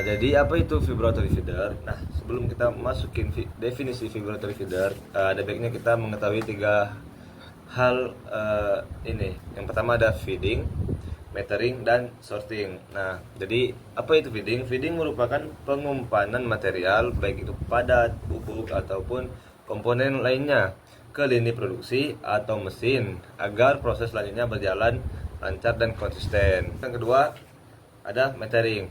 Jadi apa itu vibratory feeder? Nah, sebelum kita masukin definisi vibratory feeder, ada baiknya kita mengetahui tiga hal ini. Yang pertama ada feeding, metering, dan sorting. Nah, jadi apa itu feeding? Feeding merupakan pengumpanan material baik itu padat, bubuk ataupun komponen lainnya ke lini produksi atau mesin agar proses selanjutnya berjalan lancar dan konsisten. Yang kedua ada metering.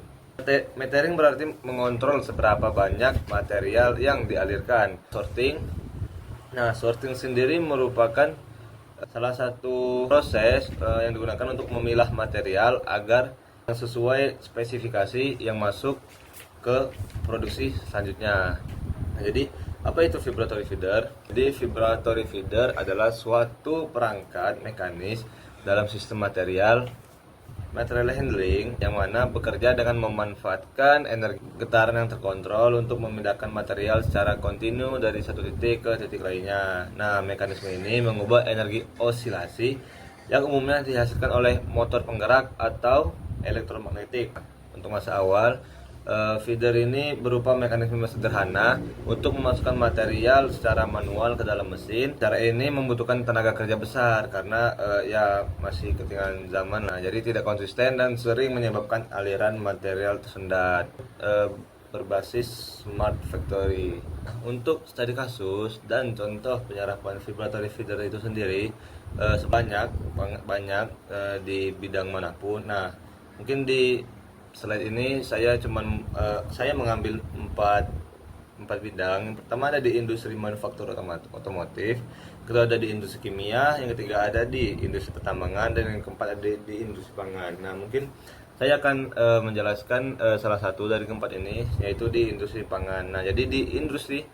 Metering berarti mengontrol seberapa banyak material yang dialirkan. Sorting. Nah, sorting sendiri merupakan salah satu proses yang digunakan untuk memilah material agar sesuai spesifikasi yang masuk ke produksi selanjutnya. Nah, jadi apa itu vibratory feeder? Jadi vibratory feeder adalah suatu perangkat mekanis dalam sistem material handling yang mana bekerja dengan memanfaatkan energi getaran yang terkontrol untuk memindahkan material secara kontinu dari satu titik ke titik lainnya. Nah, mekanisme ini mengubah energi osilasi yang umumnya dihasilkan oleh motor penggerak atau elektromagnetik. Untuk masa awal, feeder ini berupa mekanisme sederhana untuk memasukkan material secara manual ke dalam mesin. Cara ini membutuhkan tenaga kerja besar karena ya masih ketinggalan zaman. Nah, jadi tidak konsisten dan sering menyebabkan aliran material tersendat. Berbasis smart factory. Untuk studi kasus dan contoh penyerapan vibratory feeder itu sendiri sebanyak banyak di bidang manapun. Nah, mungkin di slide ini saya mengambil empat bidang. Yang pertama ada di industri manufaktur otomotif, kedua ada di industri kimia, yang ketiga ada di industri pertambangan, dan yang keempat ada di industri pangan. Nah, mungkin saya akan menjelaskan salah satu dari keempat ini, yaitu di industri pangan. Nah, jadi di industri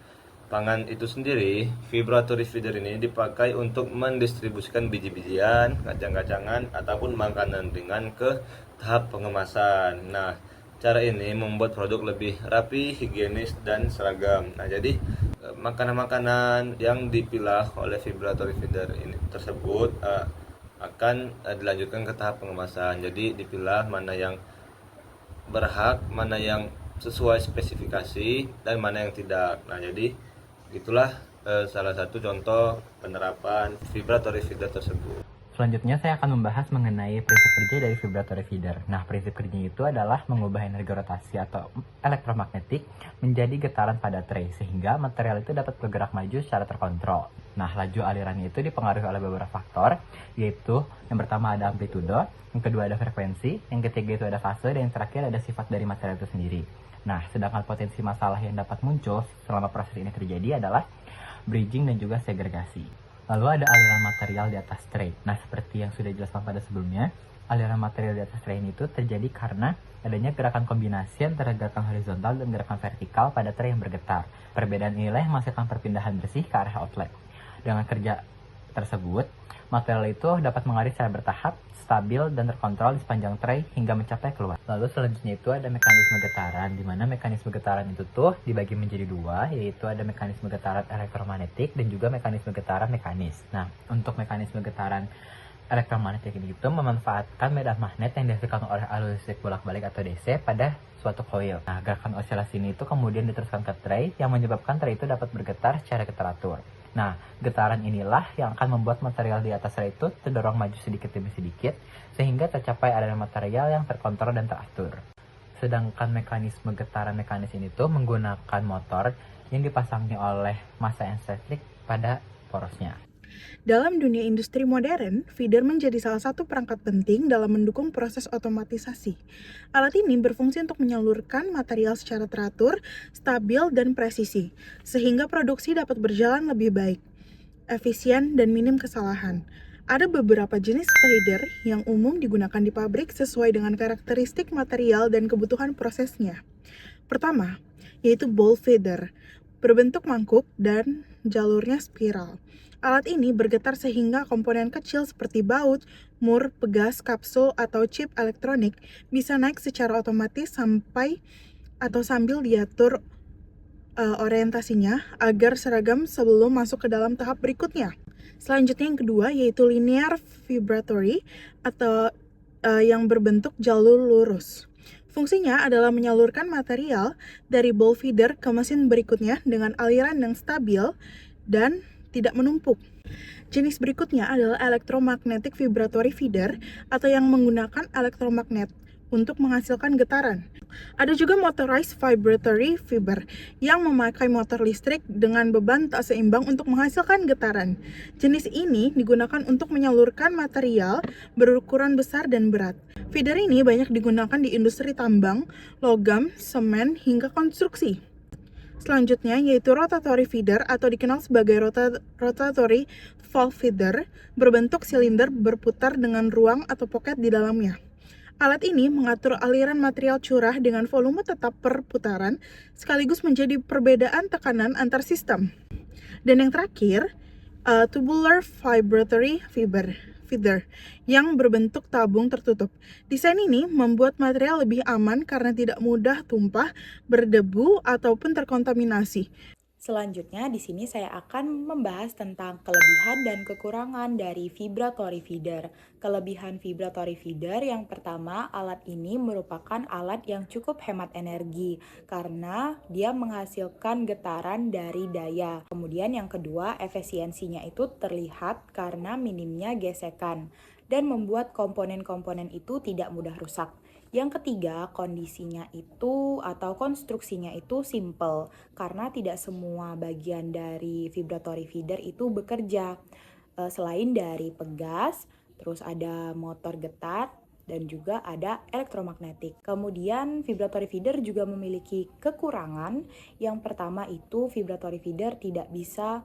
pangan itu sendiri, vibratory feeder ini dipakai untuk mendistribusikan biji-bijian, kacang-kacangan, ataupun makanan ringan ke tahap pengemasan. Nah, cara ini membuat produk lebih rapi, higienis, dan seragam. Nah, jadi makanan-makanan yang dipilah oleh vibratory feeder ini tersebut akan dilanjutkan ke tahap pengemasan. Jadi dipilah mana yang berhak, mana yang sesuai spesifikasi, dan mana yang tidak. Nah, jadi itulah salah satu contoh penerapan vibratory feeder tersebut. Selanjutnya saya akan membahas mengenai prinsip kerja dari vibratory feeder. Nah, prinsip kerjanya itu adalah mengubah energi rotasi atau elektromagnetik menjadi getaran pada tray sehingga material itu dapat bergerak maju secara terkontrol. Nah, laju alirannya itu dipengaruhi oleh beberapa faktor, yaitu yang pertama ada amplitudo, yang kedua ada frekuensi, yang ketiga itu ada fase, dan yang terakhir ada sifat dari material itu sendiri. Nah, sedangkan potensi masalah yang dapat muncul selama proses ini terjadi adalah bridging dan juga segregasi. Lalu ada aliran material di atas tray. Nah, seperti yang sudah dijelaskan pada sebelumnya, aliran material di atas tray ini itu terjadi karena adanya gerakan kombinasi antara gerakan horizontal dan gerakan vertikal pada tray yang bergetar. Perbedaan inilah yang menghasilkan perpindahan bersih ke arah outlet. Dengan kerja tersebut, material itu dapat mengalir secara bertahap, stabil, dan terkontrol di sepanjang tray hingga mencapai keluar. Lalu selanjutnya itu ada mekanisme getaran, di mana mekanisme getaran itu tuh dibagi menjadi dua, yaitu ada mekanisme getaran elektromagnetik dan juga mekanisme getaran mekanis. Nah, untuk mekanisme getaran elektromagnetik ini itu memanfaatkan medan magnet yang dihasilkan oleh arus listrik bolak-balik atau DC pada suatu coil. Nah, gerakan osilasi ini itu kemudian diteruskan ke tray yang menyebabkan tray itu dapat bergetar secara teratur. Nah, getaran inilah yang akan membuat material di atas tray itu terdorong maju sedikit demi sedikit sehingga tercapai aliran material yang terkontrol dan teratur. Sedangkan mekanisme getaran mekanis ini tuh menggunakan motor yang dipasangi oleh massa listrik pada porosnya. Dalam dunia industri modern, feeder menjadi salah satu perangkat penting dalam mendukung proses otomatisasi. Alat ini berfungsi untuk menyalurkan material secara teratur, stabil, dan presisi, sehingga produksi dapat berjalan lebih baik, efisien, dan minim kesalahan. Ada beberapa jenis feeder yang umum digunakan di pabrik sesuai dengan karakteristik material dan kebutuhan prosesnya. Pertama, yaitu ball feeder, berbentuk mangkuk dan jalurnya spiral. Alat ini bergetar sehingga komponen kecil seperti baut, mur, pegas, kapsul, atau chip elektronik bisa naik secara otomatis sambil diatur orientasinya agar seragam sebelum masuk ke dalam tahap berikutnya. Selanjutnya yang kedua yaitu linear vibratory atau yang berbentuk jalur lurus. Fungsinya adalah menyalurkan material dari ball feeder ke mesin berikutnya dengan aliran yang stabil dan tidak menumpuk. Jenis berikutnya adalah electromagnetic vibratory feeder atau yang menggunakan elektromagnet untuk menghasilkan getaran. Ada juga motorized vibratory fiber yang memakai motor listrik dengan beban tak seimbang untuk menghasilkan getaran. Jenis ini digunakan untuk menyalurkan material berukuran besar dan berat. Feeder ini banyak digunakan di industri tambang, logam, semen, hingga konstruksi. Selanjutnya yaitu rotatory feeder atau dikenal sebagai rotatory valve feeder, berbentuk silinder berputar dengan ruang atau poket di dalamnya. Alat ini mengatur aliran material curah dengan volume tetap per putaran, sekaligus menjadi perbedaan tekanan antar sistem. Dan yang terakhir, tubular vibratory feeder yang berbentuk tabung tertutup. Desain ini membuat material lebih aman karena tidak mudah tumpah, berdebu, ataupun terkontaminasi. Selanjutnya, di sini saya akan membahas tentang kelebihan dan kekurangan dari vibratory feeder. Kelebihan vibratory feeder yang pertama, alat ini merupakan alat yang cukup hemat energi karena dia menghasilkan getaran dari daya. Kemudian yang kedua, efisiensinya itu terlihat karena minimnya gesekan dan membuat komponen-komponen itu tidak mudah rusak. Yang ketiga, kondisinya itu atau konstruksinya itu simple karena tidak semua bagian dari vibratory feeder itu bekerja. Selain dari pegas, terus ada motor getar, dan juga ada elektromagnetik. Kemudian vibratory feeder juga memiliki kekurangan. Yang pertama itu vibratory feeder tidak bisa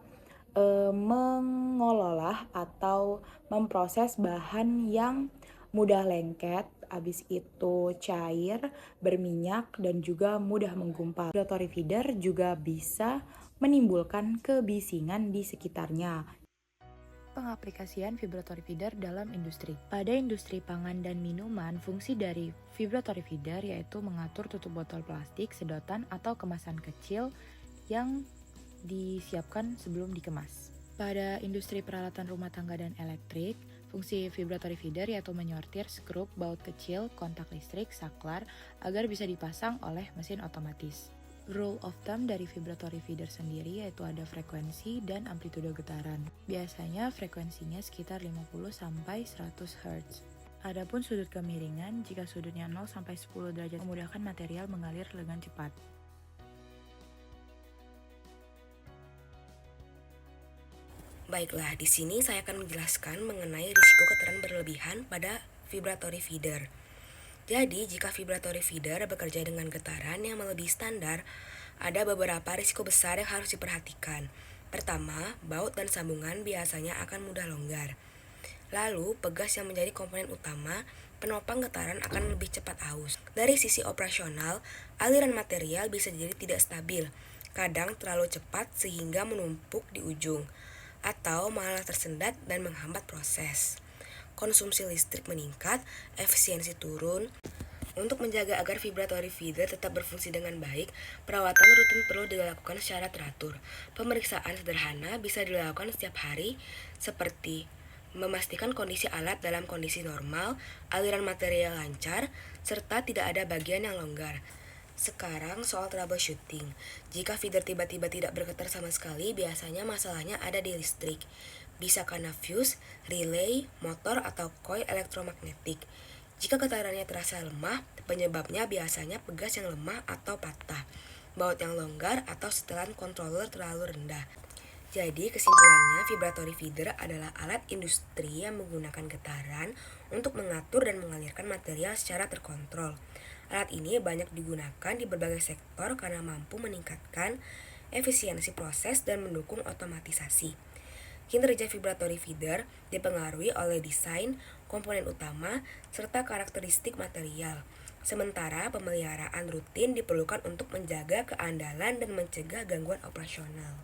mengolah atau memproses bahan yang mudah lengket, habis itu cair, berminyak, dan juga mudah menggumpal. Vibratory feeder juga bisa menimbulkan kebisingan di sekitarnya. Pengaplikasian vibratory feeder dalam industri. Pada industri pangan dan minuman, fungsi dari vibratory feeder yaitu mengatur tutup botol plastik, sedotan, atau kemasan kecil yang disiapkan sebelum dikemas. Pada industri peralatan rumah tangga dan elektrik, fungsi vibratory feeder yaitu menyortir skrup, baut kecil, kontak listrik, saklar agar bisa dipasang oleh mesin otomatis. Rule of thumb dari vibratory feeder sendiri yaitu ada frekuensi dan amplitude getaran. Biasanya frekuensinya sekitar 50-100 Hz. Adapun sudut kemiringan, jika sudutnya 0-10 derajat memudahkan material mengalir dengan cepat. Baiklah, di sini saya akan menjelaskan mengenai risiko getaran berlebihan pada vibratory feeder. Jadi, jika vibratory feeder bekerja dengan getaran yang melebihi standar, ada beberapa risiko besar yang harus diperhatikan. Pertama, baut dan sambungan biasanya akan mudah longgar. Lalu, pegas yang menjadi komponen utama penopang getaran akan lebih cepat aus. Dari sisi operasional, aliran material bisa jadi tidak stabil, kadang terlalu cepat sehingga menumpuk di ujung, atau malah tersendat dan menghambat proses. Konsumsi listrik meningkat, efisiensi turun. Untuk menjaga agar vibratory feeder tetap berfungsi dengan baik, perawatan rutin perlu dilakukan secara teratur. Pemeriksaan sederhana bisa dilakukan setiap hari, seperti memastikan kondisi alat dalam kondisi normal, aliran material lancar, serta tidak ada bagian yang longgar. Sekarang soal troubleshooting. Jika feeder tiba-tiba tidak bergetar sama sekali, biasanya masalahnya ada di listrik. Bisa karena fuse, relay, motor, atau coil elektromagnetik. Jika getarannya terasa lemah, penyebabnya biasanya pegas yang lemah atau patah, baut yang longgar, atau setelan controller terlalu rendah. Jadi kesimpulannya, vibratory feeder adalah alat industri yang menggunakan getaran untuk mengatur dan mengalirkan material secara terkontrol. Alat ini banyak digunakan di berbagai sektor karena mampu meningkatkan efisiensi proses dan mendukung otomatisasi. Kinerja vibratory feeder dipengaruhi oleh desain, komponen utama, serta karakteristik material. Sementara pemeliharaan rutin diperlukan untuk menjaga keandalan dan mencegah gangguan operasional.